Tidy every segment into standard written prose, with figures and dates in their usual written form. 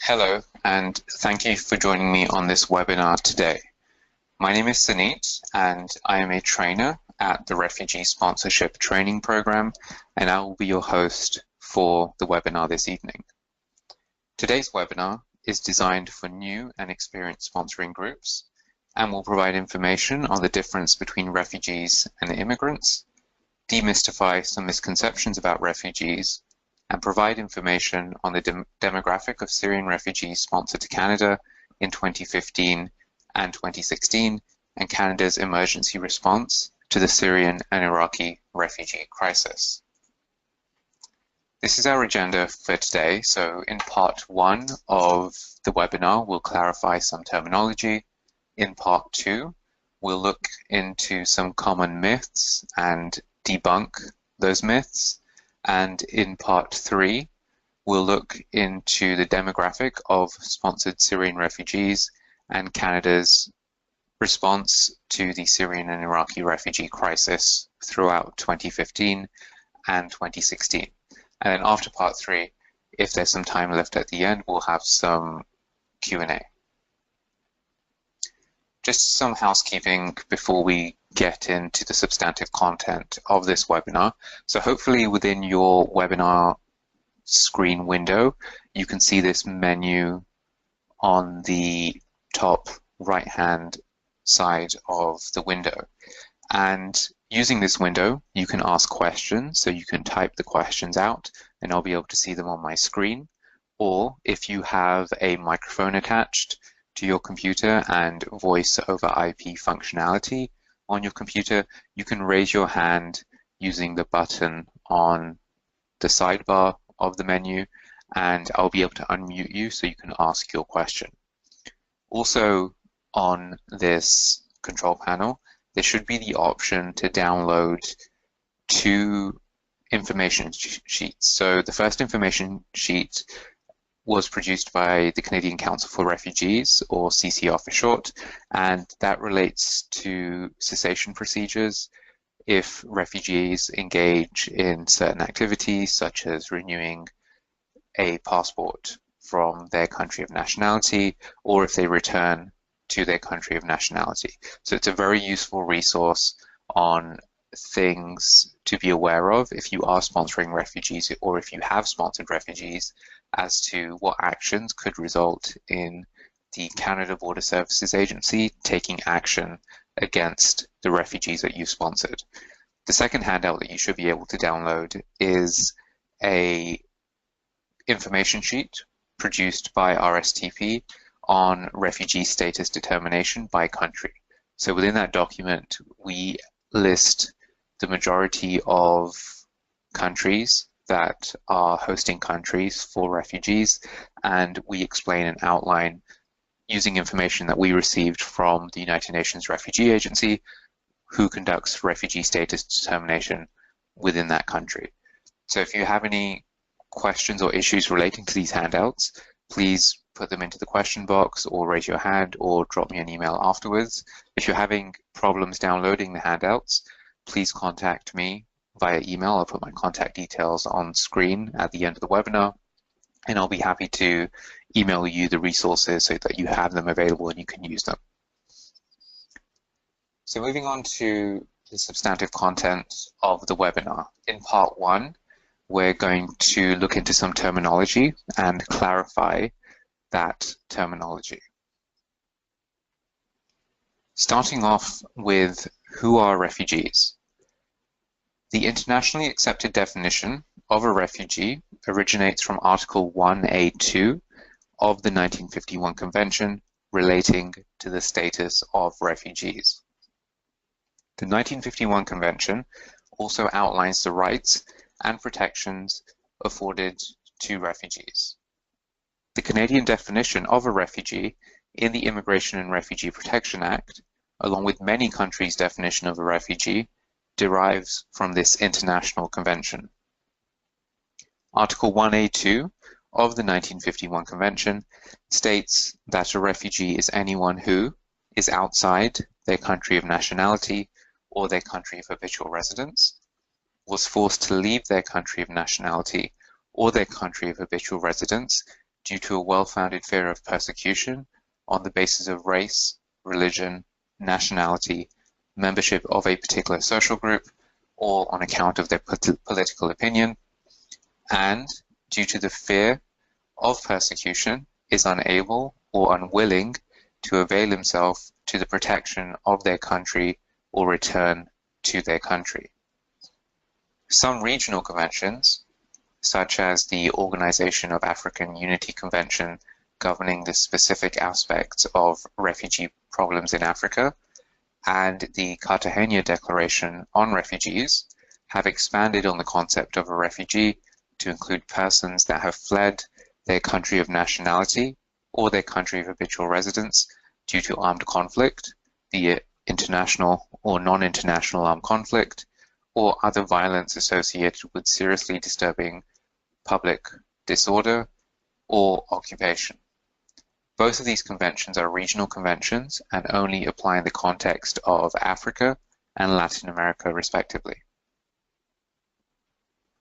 Hello, and thank you for joining me on this webinar today. My name is Sunit, and I am a trainer at the Refugee Sponsorship Training Program, and I will be your host for the webinar this evening. Today's webinar is designed for new and experienced sponsoring groups, and will provide information on the difference between refugees and immigrants, demystify some misconceptions about refugees, and provide information on the demographic of Syrian refugees sponsored to Canada in 2015 and 2016, and Canada's emergency response to the Syrian and Iraqi refugee crisis. This is our agenda for today. So in part one of the webinar, we'll clarify some terminology. In part two, we'll look into some common myths and debunk those myths. And in part three, we'll look into the demographic of sponsored Syrian refugees and Canada's response to the Syrian and Iraqi refugee crisis throughout 2015 and 2016. And then after part three, if there's some time left at the end, we'll have some Q&A. Just some housekeeping before we get into the substantive content of this webinar. So hopefully within your webinar screen window, you can see this menu on the top right-hand side of the window. And using this window, you can ask questions. So you can type the questions out and I'll be able to see them on my screen. Or if you have a microphone attached to your computer and voice over IP functionality on your computer, you can raise your hand using the button on the sidebar of the menu, and I'll be able to unmute you so you can ask your question. Also on this control panel, there should be the option to download two information sheets. So the first information sheet was produced by the Canadian Council for Refugees, or CCR for short, and that relates to cessation procedures if refugees engage in certain activities, such as renewing a passport from their country of nationality, or if they return to their country of nationality. So it's a very useful resource on things to be aware of if you are sponsoring refugees or if you have sponsored refugees, as to what actions could result in the Canada Border Services Agency taking action against the refugees that you sponsored. The second handout that you should be able to download is a information sheet produced by RSTP on refugee status determination by country. So within that document, we list the majority of countries that are hosting countries for refugees, and we explain and outline using information that we received from the United Nations Refugee Agency, who conducts refugee status determination within that country. So if you have any questions or issues relating to these handouts, please put them into the question box or raise your hand or drop me an email afterwards. If you're having problems downloading the handouts, please contact me via email. I'll put my contact details on screen at the end of the webinar, and I'll be happy to email you the resources so that you have them available and you can use them. So moving on to the substantive content of the webinar. In part one, we're going to look into some terminology and clarify that terminology. Starting off with, who are refugees? The internationally accepted definition of a refugee originates from Article 1A2 of the 1951 Convention relating to the status of refugees. The 1951 Convention also outlines the rights and protections afforded to refugees. The Canadian definition of a refugee in the Immigration and Refugee Protection Act, along with many countries' definition of a refugee, derives from this international convention. Article 1A2 of the 1951 Convention states that a refugee is anyone who is outside their country of nationality or their country of habitual residence, was forced to leave their country of nationality or their country of habitual residence due to a well-founded fear of persecution on the basis of race, religion, nationality, membership of a particular social group, or on account of their political opinion, and due to the fear of persecution is unable or unwilling to avail himself to the protection of their country or return to their country. Some regional conventions, such as the Organization of African Unity Convention governing the specific aspects of refugee problems in Africa, and the Cartagena Declaration on Refugees, have expanded on the concept of a refugee to include persons that have fled their country of nationality or their country of habitual residence due to armed conflict, be it international or non-international armed conflict, or other violence associated with seriously disturbing public disorder or occupation. Both of these conventions are regional conventions and only apply in the context of Africa and Latin America, respectively.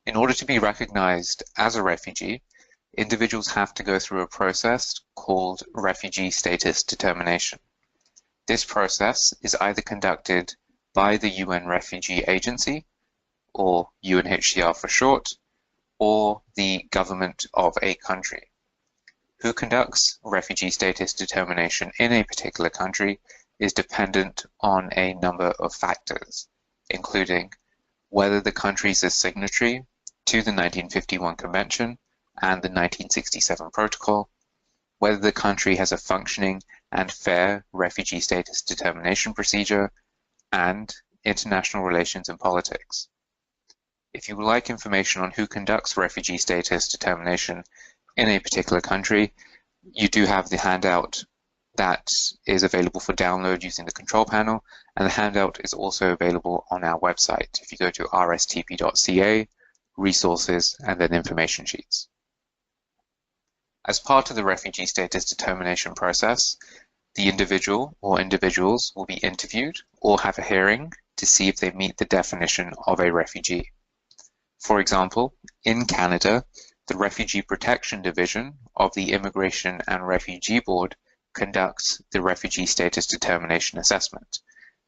In order to be recognized as a refugee, individuals have to go through a process called refugee status determination. This process is either conducted by the UN Refugee Agency, or UNHCR for short, or the government of a country. Who conducts refugee status determination in a particular country is dependent on a number of factors, including whether the country is a signatory to the 1951 Convention and the 1967 Protocol, whether the country has a functioning and fair refugee status determination procedure, and international relations and politics. If you would like information on who conducts refugee status determination in a particular country, you do have the handout that is available for download using the control panel, and the handout is also available on our website. If you go to rstp.ca, resources, and then information sheets. As part of the refugee status determination process, the individual or individuals will be interviewed or have a hearing to see if they meet the definition of a refugee. For example, in Canada, the Refugee Protection Division of the Immigration and Refugee Board conducts the refugee status determination assessment,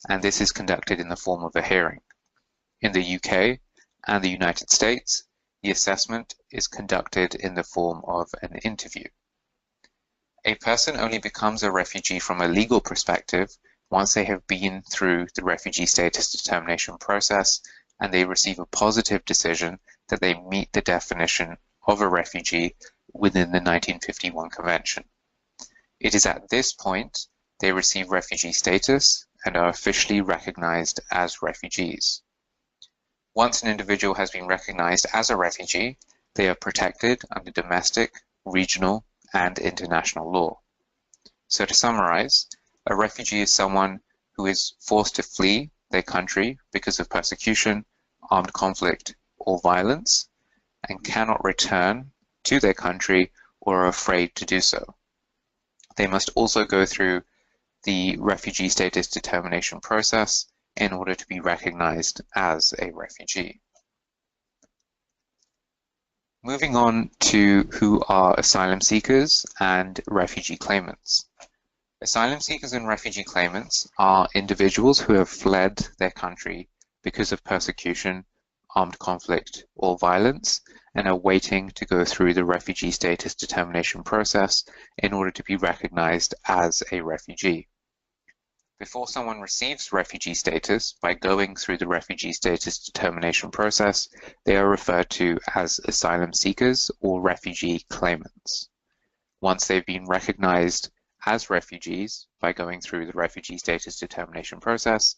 and this is conducted in the form of a hearing. In the UK and the United States, the assessment is conducted in the form of an interview. A person only becomes a refugee from a legal perspective once they have been through the refugee status determination process and they receive a positive decision that they meet the definition of a refugee within the 1951 Convention. It is at this point they receive refugee status and are officially recognized as refugees. Once an individual has been recognized as a refugee, they are protected under domestic, regional, and international law. So to summarize, a refugee is someone who is forced to flee their country because of persecution, armed conflict, or violence, and cannot return to their country or are afraid to do so. They must also go through the refugee status determination process in order to be recognized as a refugee. Moving on to who are asylum seekers and refugee claimants. Asylum seekers and refugee claimants are individuals who have fled their country because of persecution, armed conflict, or violence, and are waiting to go through the refugee status determination process in order to be recognized as a refugee. Before someone receives refugee status by going through the refugee status determination process, they are referred to as asylum seekers or refugee claimants. Once they've been recognized as refugees by going through the refugee status determination process,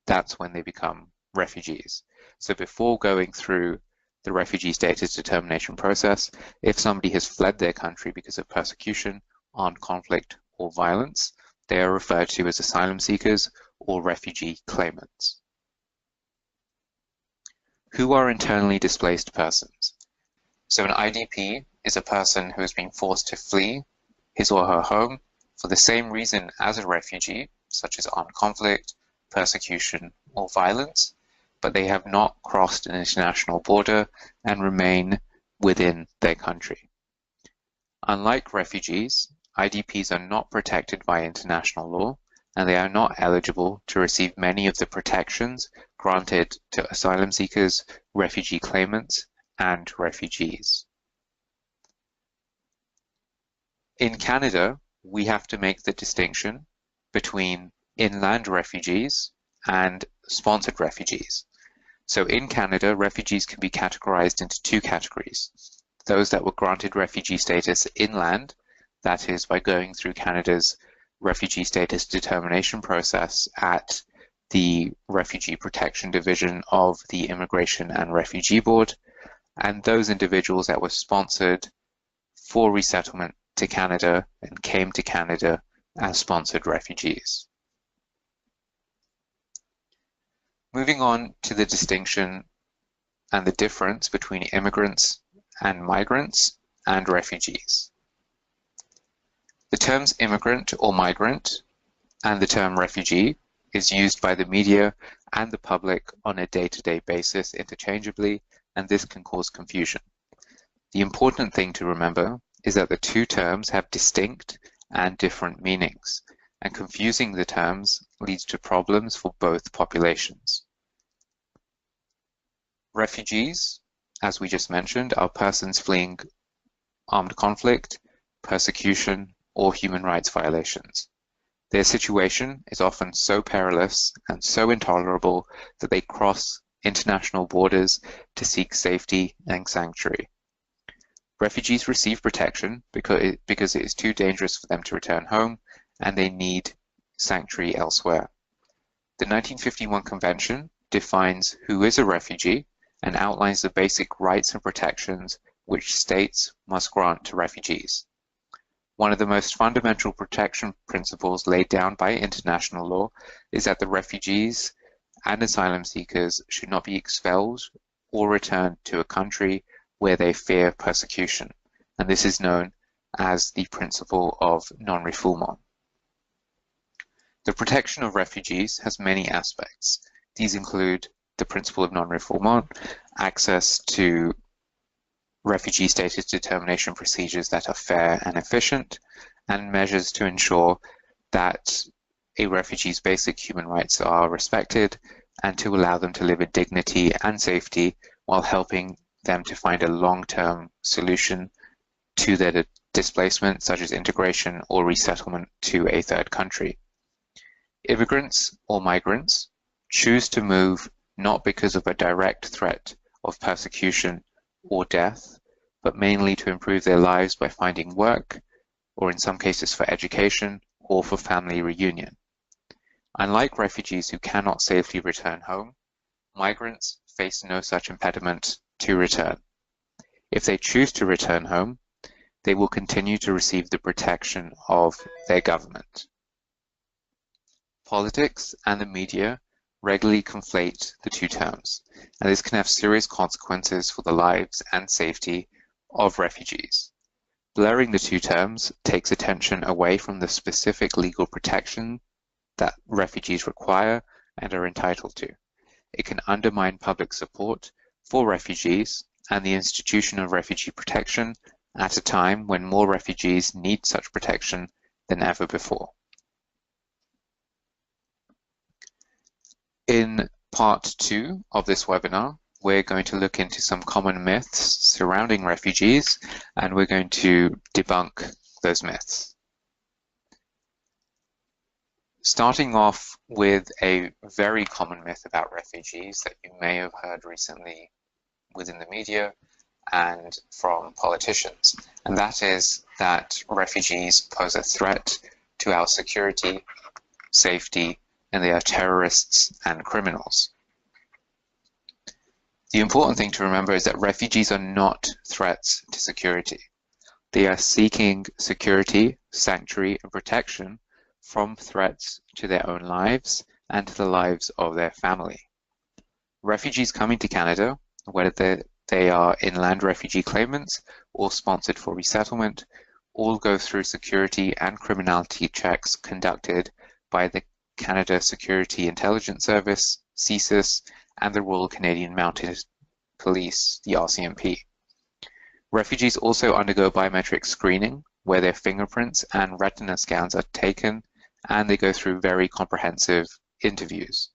that's when they become refugees. So before going through the refugee status determination process, if somebody has fled their country because of persecution, armed conflict, or violence, they are referred to as asylum seekers or refugee claimants. Who are internally displaced persons? So an IDP is a person who has been forced to flee his or her home for the same reason as a refugee, such as armed conflict, persecution, or violence, but they have not crossed an international border and remain within their country. Unlike refugees, IDPs are not protected by international law, and they are not eligible to receive many of the protections granted to asylum seekers, refugee claimants, and refugees. In Canada, we have to make the distinction between inland refugees and sponsored refugees. So in Canada, refugees can be categorized into two categories. Those that were granted refugee status inland, that is by going through Canada's refugee status determination process at the Refugee Protection Division of the Immigration and Refugee Board, and those individuals that were sponsored for resettlement to Canada and came to Canada as sponsored refugees. Moving on to the distinction and the difference between immigrants and migrants and refugees. The terms immigrant or migrant and the term refugee is used by the media and the public on a day-to-day basis interchangeably, and this can cause confusion. The important thing to remember is that the two terms have distinct and different meanings, and confusing the terms leads to problems for both populations. Refugees, as we just mentioned, are persons fleeing armed conflict, persecution, or human rights violations. Their situation is often so perilous and so intolerable that they cross international borders to seek safety and sanctuary. Refugees receive protection because it is too dangerous for them to return home, and they need sanctuary elsewhere. The 1951 Convention defines who is a refugee and outlines the basic rights and protections which states must grant to refugees. One of the most fundamental protection principles laid down by international law is that the refugees and asylum seekers should not be expelled or returned to a country where they fear persecution, and this is known as the principle of non-refoulement. The protection of refugees has many aspects. These include the principle of non-refoulement, access to refugee status determination procedures that are fair and efficient, and measures to ensure that a refugee's basic human rights are respected and to allow them to live with dignity and safety while helping them to find a long-term solution to their displacement, such as integration or resettlement to a third country. Immigrants or migrants choose to move not because of a direct threat of persecution or death, but mainly to improve their lives by finding work, or in some cases for education or for family reunion. Unlike refugees who cannot safely return home, migrants face no such impediment to return. If they choose to return home, they will continue to receive the protection of their government. Politics and the media regularly conflate the two terms, and this can have serious consequences for the lives and safety of refugees. Blurring the two terms takes attention away from the specific legal protection that refugees require and are entitled to. It can undermine public support for refugees and the institution of refugee protection at a time when more refugees need such protection than ever before. In part 2 of this webinar, we're going to look into some common myths surrounding refugees, and we're going to debunk those myths. Starting off with a very common myth about refugees that you may have heard recently within the media and from politicians, and that is that refugees pose a threat to our security, safety, and they are terrorists and criminals. The important thing to remember is that refugees are not threats to security. They are seeking security, sanctuary, and protection from threats to their own lives and to the lives of their family. Refugees coming to Canada, whether they are inland refugee claimants or sponsored for resettlement, all go through security and criminality checks conducted by the Canada Security Intelligence Service, CSIS, and the Royal Canadian Mounted Police, the RCMP. Refugees also undergo biometric screening, where their fingerprints and retina scans are taken, and they go through very comprehensive interviews.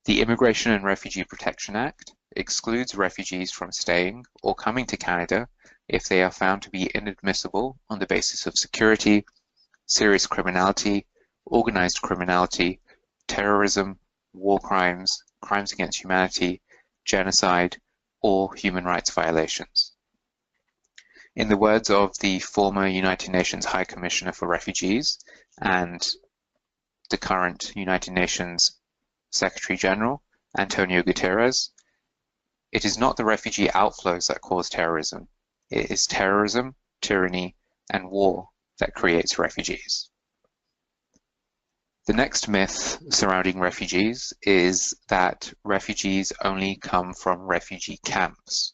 The Immigration and Refugee Protection Act excludes refugees from staying or coming to Canada if they are found to be inadmissible on the basis of security, serious criminality, organized criminality, terrorism, war crimes, crimes against humanity, genocide, or human rights violations. In the words of the former United Nations High Commissioner for Refugees and the current United Nations Secretary General, Antonio Guterres, it is not the refugee outflows that cause terrorism. It is terrorism, tyranny, and war that creates refugees. The next myth surrounding refugees is that refugees only come from refugee camps.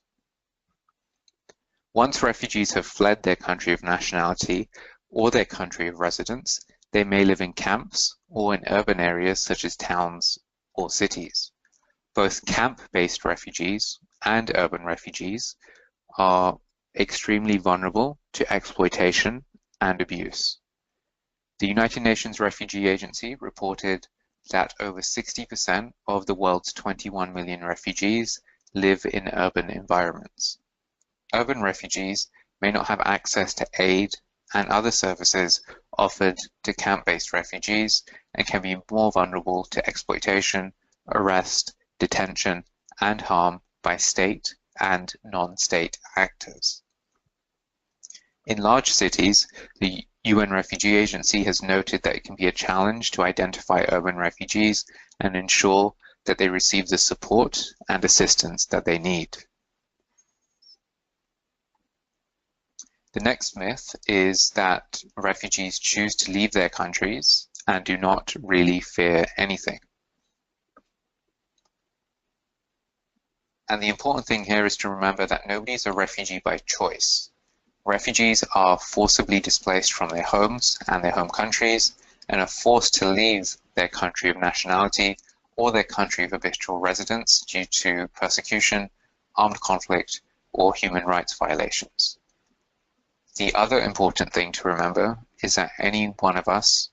Once refugees have fled their country of nationality or their country of residence, they may live in camps or in urban areas such as towns or cities. Both camp-based refugees and urban refugees are extremely vulnerable to exploitation and abuse. The United Nations Refugee Agency reported that over 60% of the world's 21 million refugees live in urban environments. Urban refugees may not have access to aid and other services offered to camp-based refugees and can be more vulnerable to exploitation, arrest, detention, and harm by state and non-state actors. In large cities, the UN Refugee Agency has noted that it can be a challenge to identify urban refugees and ensure that they receive the support and assistance that they need. The next myth is that refugees choose to leave their countries and do not really fear anything. And the important thing here is to remember that nobody is a refugee by choice. Refugees are forcibly displaced from their homes and their home countries and are forced to leave their country of nationality or their country of habitual residence due to persecution, armed conflict, or human rights violations. The other important thing to remember is that any one of us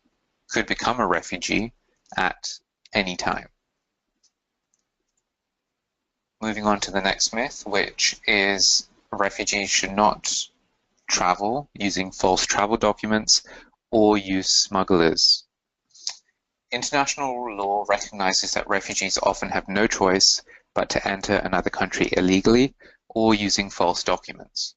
could become a refugee at any time. Moving on to the next myth, which is refugees should not travel using false travel documents or use smugglers. International law recognizes that refugees often have no choice but to enter another country illegally or using false documents.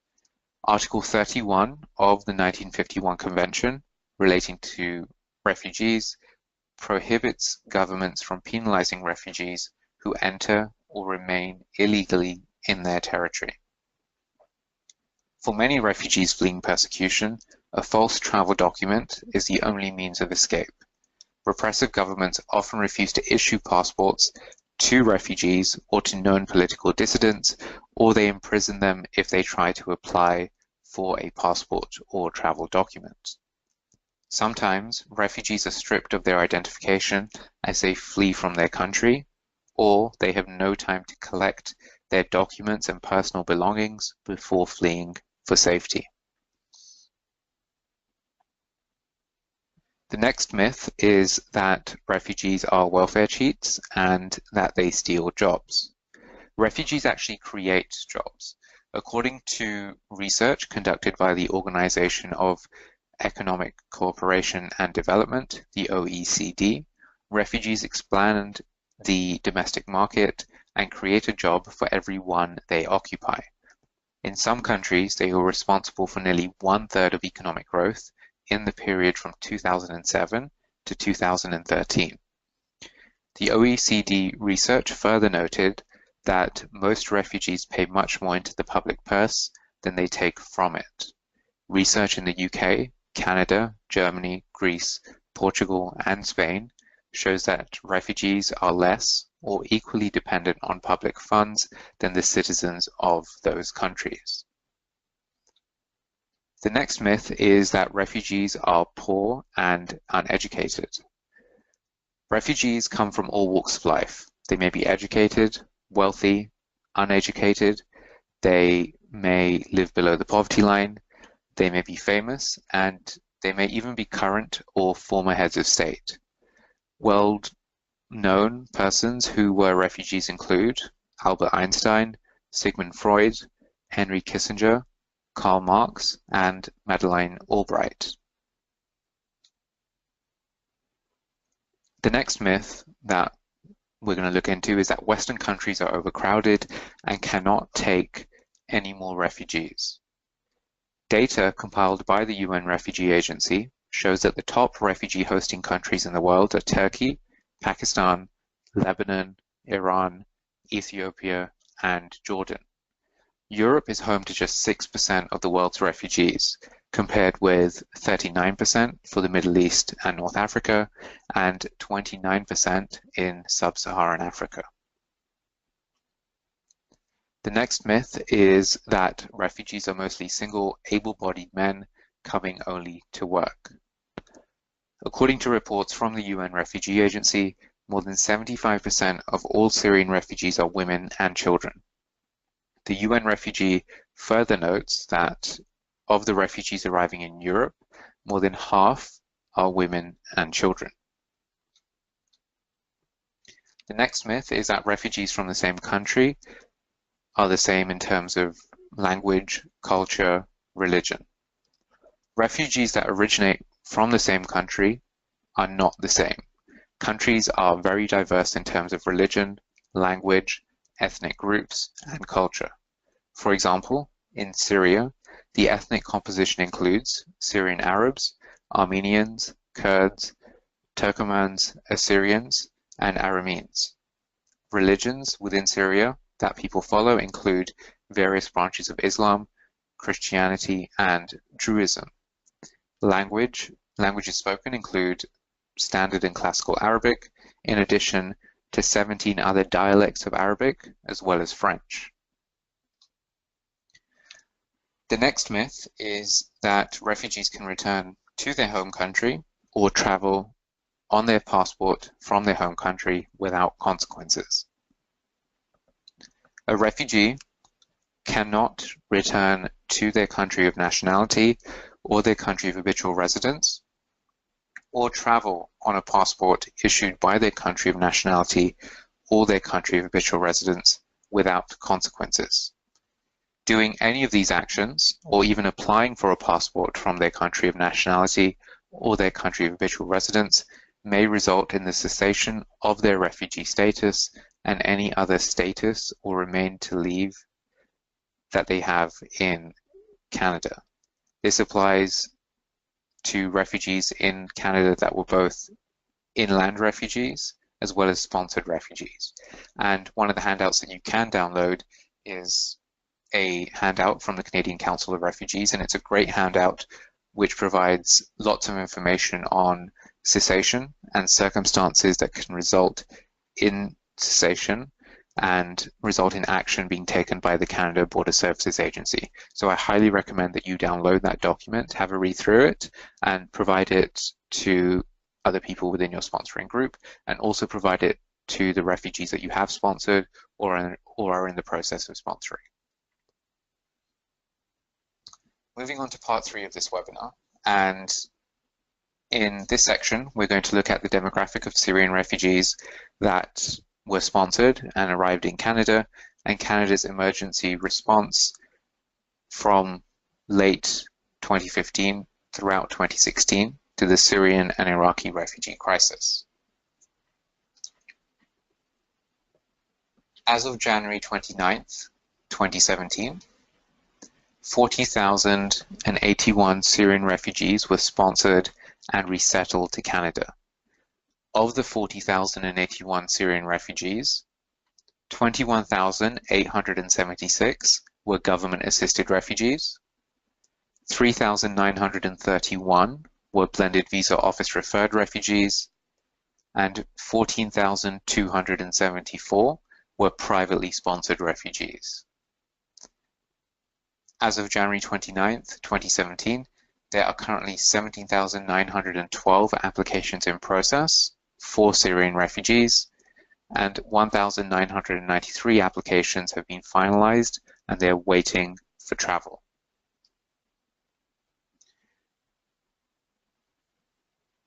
Article 31 of the 1951 Convention relating to refugees prohibits governments from penalizing refugees who enter or remain illegally in their territory. For many refugees fleeing persecution, a false travel document is the only means of escape. Repressive governments often refuse to issue passports to refugees or to known political dissidents, or they imprison them if they try to apply for a passport or travel document. Sometimes refugees are stripped of their identification as they flee from their country, or they have no time to collect their documents and personal belongings before fleeing for safety. The next myth is that refugees are welfare cheats and that they steal jobs. Refugees actually create jobs. According to research conducted by the Organization of Economic Cooperation and Development, the OECD, refugees expand the domestic market and create a job for every one they occupy. In some countries, they were responsible for nearly 1/3 of economic growth in the period from 2007 to 2013. The OECD research further noted that most refugees pay much more into the public purse than they take from it. Research in the UK, Canada, Germany, Greece, Portugal, and Spain shows that refugees are less or equally dependent on public funds than the citizens of those countries. The next myth is that refugees are poor and uneducated. Refugees come from all walks of life. They may be educated, wealthy, uneducated. They may live below the poverty line, they may be famous, and they may even be current or former heads of state. Well-known persons who were refugees include Albert Einstein, Sigmund Freud, Henry Kissinger, Karl Marx, and Madeleine Albright. The next myth that we're going to look into is that Western countries are overcrowded and cannot take any more refugees. Data compiled by the UN Refugee Agency shows that the top refugee hosting countries in the world are Turkey, Pakistan, Lebanon, Iran, Ethiopia, and Jordan. Europe is home to just 6% of the world's refugees, compared with 39% for the Middle East and North Africa, and 29% in sub-Saharan Africa. The next myth is that refugees are mostly single, able-bodied men coming only to work. According to reports from the UN Refugee Agency, more than 75% of all Syrian refugees are women and children. The UN refugee further notes that of the refugees arriving in Europe, more than half are women and children. The next myth is that refugees from the same country are the same in terms of language, culture, religion. Refugees that originate from the same country are not the same. Countries are very diverse in terms of religion, language, ethnic groups, and culture. For example, in Syria, the ethnic composition includes Syrian Arabs, Armenians, Kurds, Turkomans, Assyrians, and Arameans. Religions within Syria that people follow include various branches of Islam, Christianity, and Druidism. Languages spoken include Standard and Classical Arabic, in addition to 17 other dialects of Arabic, as well as French. The next myth is that refugees can return to their home country or travel on their passport from their home country without consequences. A refugee cannot return to their country of nationality or their country of habitual residence, or travel on a passport issued by their country of nationality or their country of habitual residence without consequences. Doing any of these actions, or even applying for a passport from their country of nationality or their country of habitual residence, may result in the cessation of their refugee status and any other status or remain to leave that they have in Canada. This applies to refugees in Canada that were both inland refugees as well as sponsored refugees. And one of the handouts that you can download is a handout from the Canadian Council of Refugees, and it's a great handout which provides lots of information on cessation and circumstances that can result in cessation and result in action being taken by the Canada Border Services Agency. So I highly recommend that you download that document, have a read through it, and provide it to other people within your sponsoring group, and also provide it to the refugees that you have sponsored or are in the process of sponsoring. Moving on to part 3 of this webinar, and in this section we're going to look at the demographic of Syrian refugees that were sponsored and arrived in Canada, and Canada's emergency response from late 2015 throughout 2016 to the Syrian and Iraqi refugee crisis. As of January 29th, 2017, 40,081 Syrian refugees were sponsored and resettled to Canada. Of the 40,081 Syrian refugees, 21,876 were government-assisted refugees, 3,931 were blended visa office-referred refugees, and 14,274 were privately sponsored refugees. As of January 29th, 2017, there are currently 17,912 applications in process for Syrian refugees, and 1,993 applications have been finalized, and they're waiting for travel.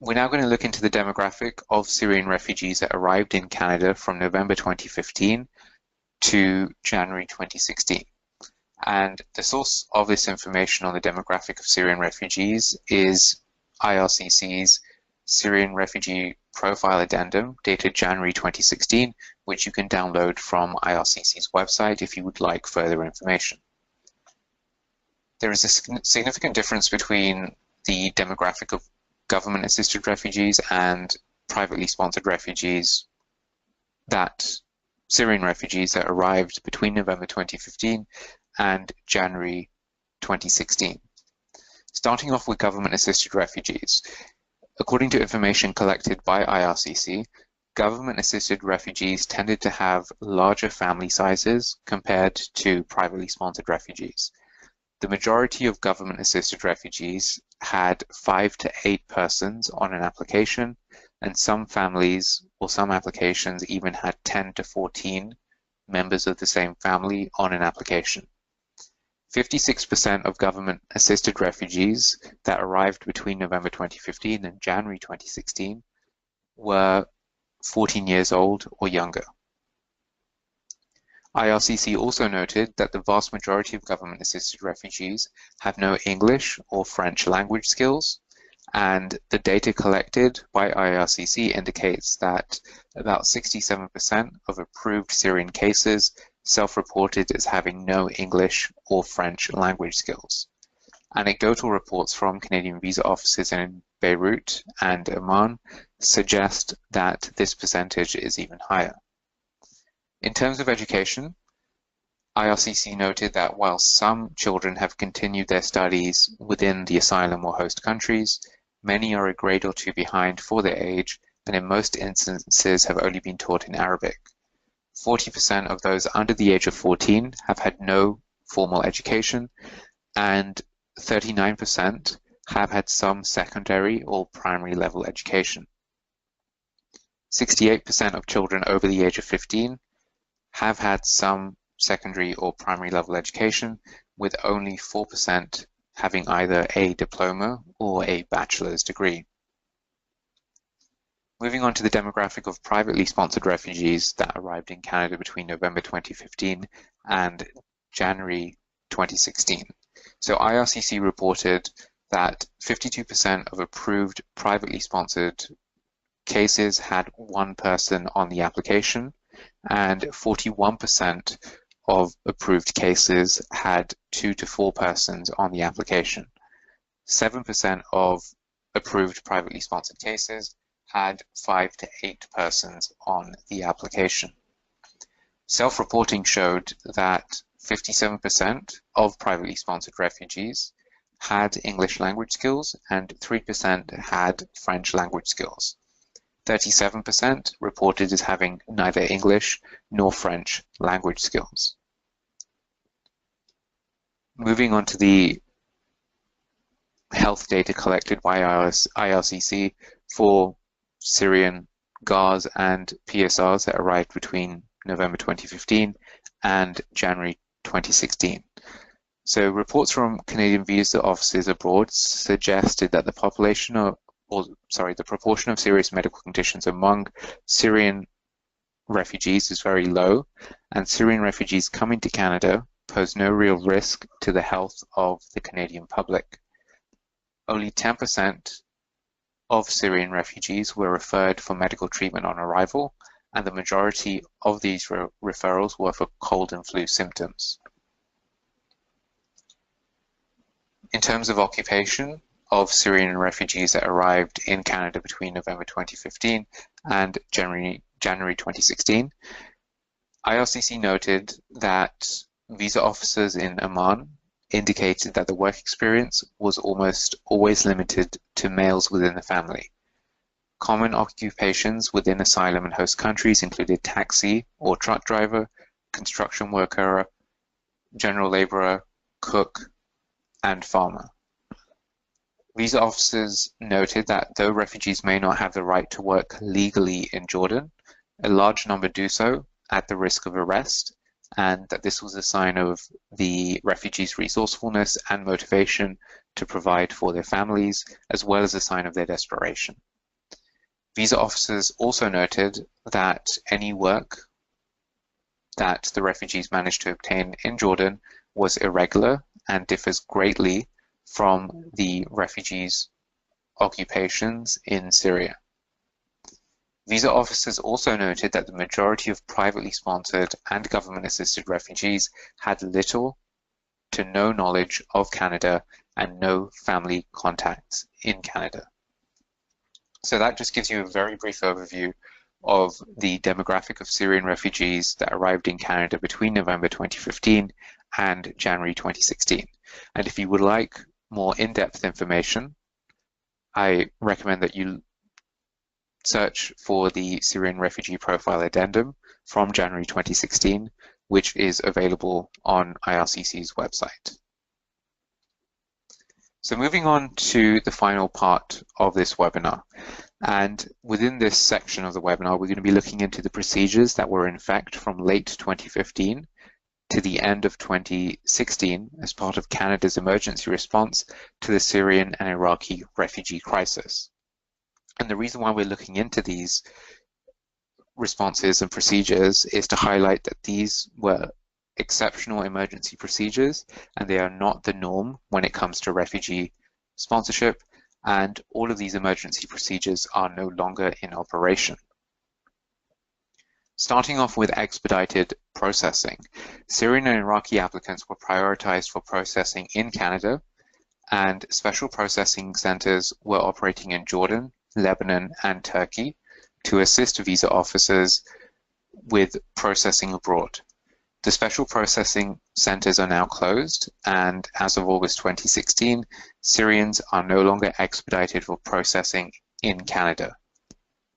We're now going to look into the demographic of Syrian refugees that arrived in Canada from November 2015 to January 2016. And the source of this information on the demographic of Syrian refugees is IRCC's Syrian Refugee Profile Addendum dated January 2016, which you can download from IRCC's website if you would like further information. There is a significant difference between the demographic of government-assisted refugees and privately sponsored refugees, Syrian refugees that arrived between November 2015 and January 2016. Starting off with government-assisted refugees. According to information collected by IRCC, government-assisted refugees tended to have larger family sizes compared to privately sponsored refugees. The majority of government-assisted refugees had 5 to 8 persons on an application, and some families or some applications even had 10 to 14 members of the same family on an application. 56% of government-assisted refugees that arrived between November 2015 and January 2016 were 14 years old or younger. IRCC also noted that the vast majority of government-assisted refugees have no English or French language skills, and the data collected by IRCC indicates that about 67% of approved Syrian cases self-reported as having no English or French language skills. Anecdotal reports from Canadian visa offices in Beirut and Amman suggest that this percentage is even higher. In terms of education, IRCC noted that while some children have continued their studies within the asylum or host countries, many are a grade or two behind for their age, and in most instances have only been taught in Arabic. 40% of those under the age of 14 have had no formal education, and 39% have had some secondary or primary level education. 68% of children over the age of 15 have had some secondary or primary level education, with only 4% having either a diploma or a bachelor's degree. Moving on to the demographic of privately sponsored refugees that arrived in Canada between November 2015 and January 2016. So IRCC reported that 52% of approved privately sponsored cases had one person on the application, and 41% of approved cases had 2 to 4 persons on the application. 7% of approved privately sponsored cases had 5 to 8 persons on the application. Self-reporting showed that 57% of privately sponsored refugees had English language skills and 3% had French language skills. 37% reported as having neither English nor French language skills. Moving on to the health data collected by IRCC for Syrian GARs and PSRs that arrived between November 2015 and January 2016. So reports from Canadian visa offices abroad suggested that the proportion of serious medical conditions among Syrian refugees is very low, and Syrian refugees coming to Canada pose no real risk to the health of the Canadian public. Only 10% of Syrian refugees were referred for medical treatment on arrival, and the majority of these referrals were for cold and flu symptoms. In terms of occupation of Syrian refugees that arrived in Canada between November 2015 and January 2016, IRCC noted that visa officers in Amman indicated that the work experience was almost always limited to males within the family. Common occupations within asylum and host countries included taxi or truck driver, construction worker, general laborer, cook, and farmer. Visa officers noted that though refugees may not have the right to work legally in Jordan, a large number do so at the risk of arrest, and that this was a sign of the refugees' resourcefulness and motivation to provide for their families, as well as a sign of their desperation. Visa officers also noted that any work that the refugees managed to obtain in Jordan was irregular and differs greatly from the refugees' occupations in Syria. Visa officers also noted that the majority of privately sponsored and government-assisted refugees had little to no knowledge of Canada and no family contacts in Canada. So that just gives you a very brief overview of the demographic of Syrian refugees that arrived in Canada between November 2015 and January 2016. And if you would like more in-depth information, I recommend that you search for the Syrian Refugee Profile Addendum from January 2016, which is available on IRCC's website. So moving on to the final part of this webinar. And within this section of the webinar, we're going to be looking into the procedures that were in effect from late 2015 to the end of 2016 as part of Canada's emergency response to the Syrian and Iraqi refugee crisis. And the reason why we're looking into these responses and procedures is to highlight that these were exceptional emergency procedures and they are not the norm when it comes to refugee sponsorship, and all of these emergency procedures are no longer in operation. Starting off with expedited processing, Syrian and Iraqi applicants were prioritized for processing in Canada, and special processing centers were operating in Jordan, Lebanon, and Turkey to assist visa officers with processing abroad. The special processing centers are now closed, and as of August 2016, Syrians are no longer expedited for processing in Canada.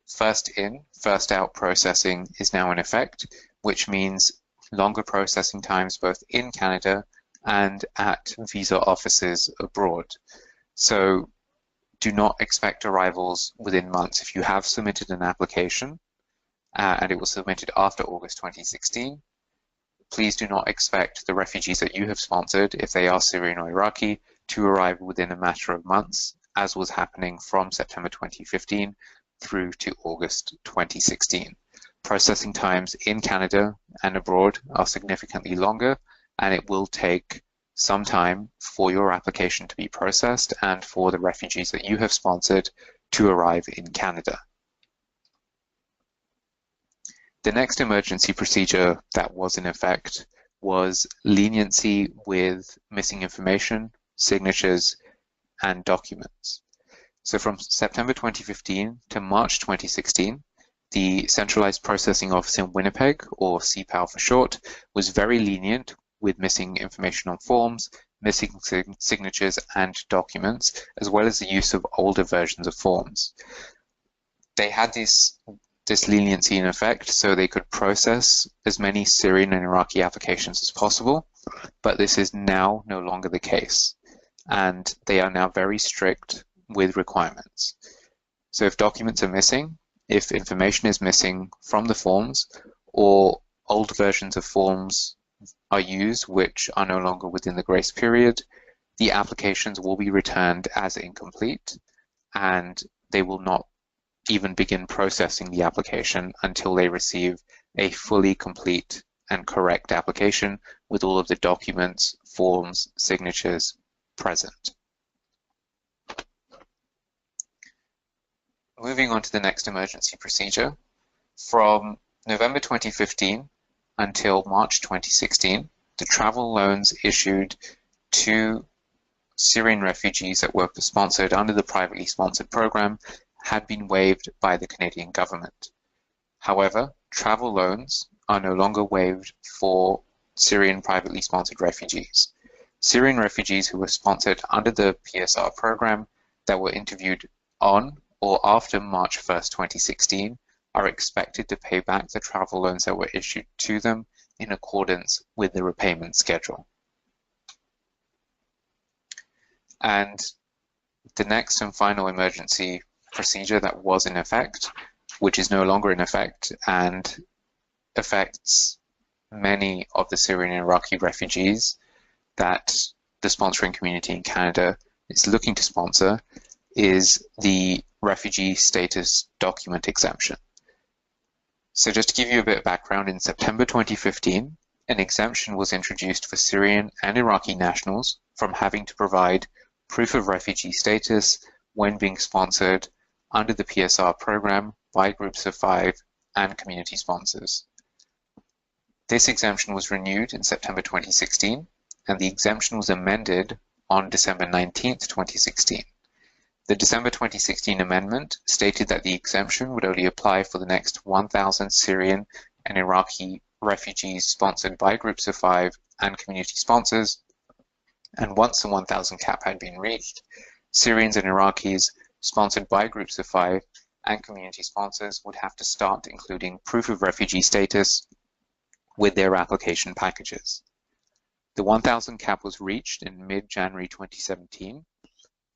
First in, first out processing is now in effect, which means longer processing times both in Canada and at visa offices abroad. So do not expect arrivals within months. If you have submitted an application and it was submitted after August 2016, please do not expect the refugees that you have sponsored, if they are Syrian or Iraqi, to arrive within a matter of months, as was happening from September 2015 through to August 2016. Processing times in Canada and abroad are significantly longer, and it will take some time for your application to be processed and for the refugees that you have sponsored to arrive in Canada. The next emergency procedure that was in effect was leniency with missing information, signatures, and documents. So from September 2015 to March 2016, the Centralized Processing Office in Winnipeg, or CPAL for short, was very lenient with missing information on forms, missing signatures and documents, as well as the use of older versions of forms. They had this leniency in effect so they could process as many Syrian and Iraqi applications as possible, but this is now no longer the case, and they are now very strict with requirements. So if documents are missing, if information is missing from the forms, or old versions of forms are used which are no longer within the grace period, the applications will be returned as incomplete, and they will not even begin processing the application until they receive a fully complete and correct application with all of the documents, forms, signatures present. Moving on to the next emergency procedure, from November 2015 until March 2016, the travel loans issued to Syrian refugees that were sponsored under the privately sponsored program had been waived by the Canadian government. However, travel loans are no longer waived for Syrian privately sponsored refugees. Syrian refugees who were sponsored under the PSR program that were interviewed on or after March 1st, 2016 are expected to pay back the travel loans that were issued to them in accordance with the repayment schedule. And the next and final emergency procedure that was in effect, which is no longer in effect and affects many of the Syrian and Iraqi refugees that the sponsoring community in Canada is looking to sponsor is the refugee status document exemption. So just to give you a bit of background, in September 2015, an exemption was introduced for Syrian and Iraqi nationals from having to provide proof of refugee status when being sponsored under the PSR program by groups of 5 and community sponsors. This exemption was renewed in September 2016, and the exemption was amended on December 19, 2016. The December 2016 amendment stated that the exemption would only apply for the next 1,000 Syrian and Iraqi refugees sponsored by groups of 5 and community sponsors, and once the 1,000 cap had been reached, Syrians and Iraqis sponsored by groups of 5 and community sponsors would have to start including proof of refugee status with their application packages. The 1,000 cap was reached in mid-January 2017.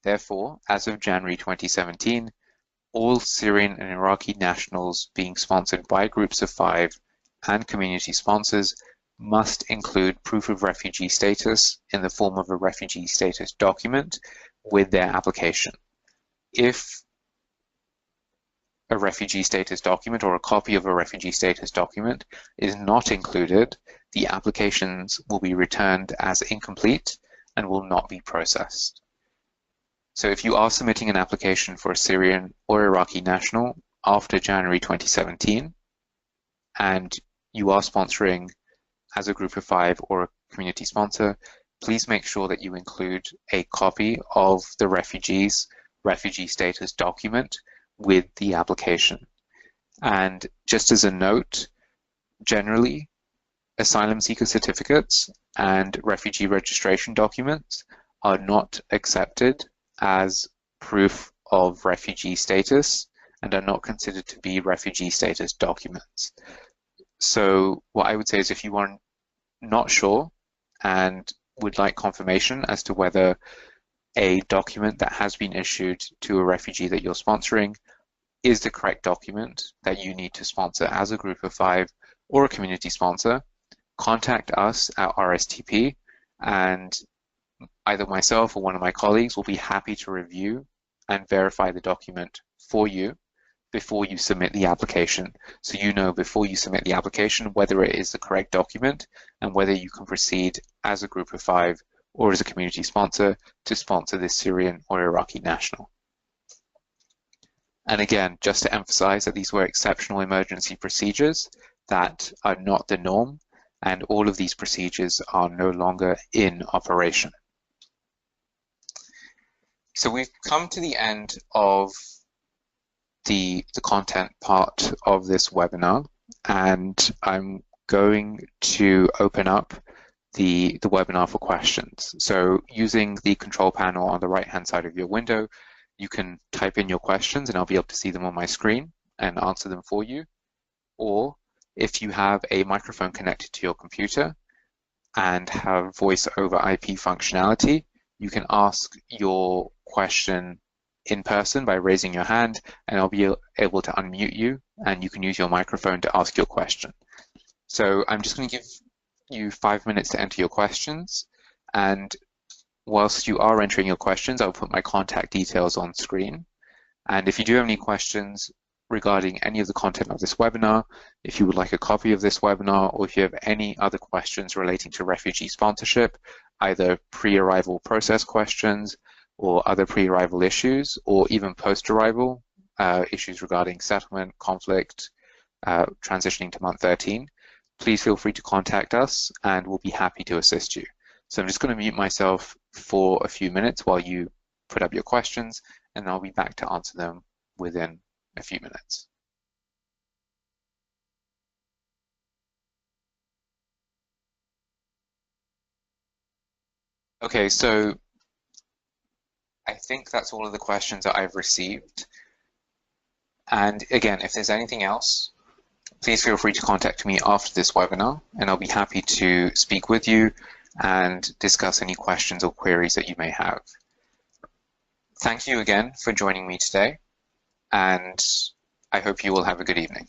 Therefore, as of January 2017, all Syrian and Iraqi nationals being sponsored by groups of 5 and community sponsors must include proof of refugee status in the form of a refugee status document with their application. If a refugee status document or a copy of a refugee status document is not included, the applications will be returned as incomplete and will not be processed. So if you are submitting an application for a Syrian or Iraqi national after January 2017, and you are sponsoring as a group of 5 or a community sponsor, please make sure that you include a copy of the refugee's refugee status document with the application. And just as a note, generally, asylum seeker certificates and refugee registration documents are not accepted as proof of refugee status and are not considered to be refugee status documents. So what I would say is, if you are not sure and would like confirmation as to whether a document that has been issued to a refugee that you're sponsoring is the correct document that you need to sponsor as a group of 5 or a community sponsor, contact us at RSTP, and either myself or one of my colleagues will be happy to review and verify the document for you before you submit the application. So you know before you submit the application whether it is the correct document and whether you can proceed as a group of 5 or as a community sponsor to sponsor this Syrian or Iraqi national. And again, just to emphasize that these were exceptional emergency procedures that are not the norm, and all of these procedures are no longer in operation. So we've come to the end of the content part of this webinar, and I'm going to open up the webinar for questions. So using the control panel on the right-hand side of your window, you can type in your questions and I'll be able to see them on my screen and answer them for you. Or if you have a microphone connected to your computer and have voice over IP functionality, you can ask your question in person by raising your hand, and I'll be able to unmute you and you can use your microphone to ask your question. So I'm just going to give you 5 minutes to enter your questions, and whilst you are entering your questions, I'll put my contact details on screen. And if you do have any questions regarding any of the content of this webinar, if you would like a copy of this webinar, or if you have any other questions relating to refugee sponsorship, either pre-arrival process questions or other pre-arrival issues, or even post-arrival issues regarding settlement, conflict, transitioning to month 13, please feel free to contact us and we'll be happy to assist you. So I'm just going to mute myself for a few minutes while you put up your questions, and I'll be back to answer them within a few minutes. Okay, so I think that's all of the questions that I've received. And again, if there's anything else, please feel free to contact me after this webinar, and I'll be happy to speak with you and discuss any questions or queries that you may have. Thank you again for joining me today, and I hope you will have a good evening.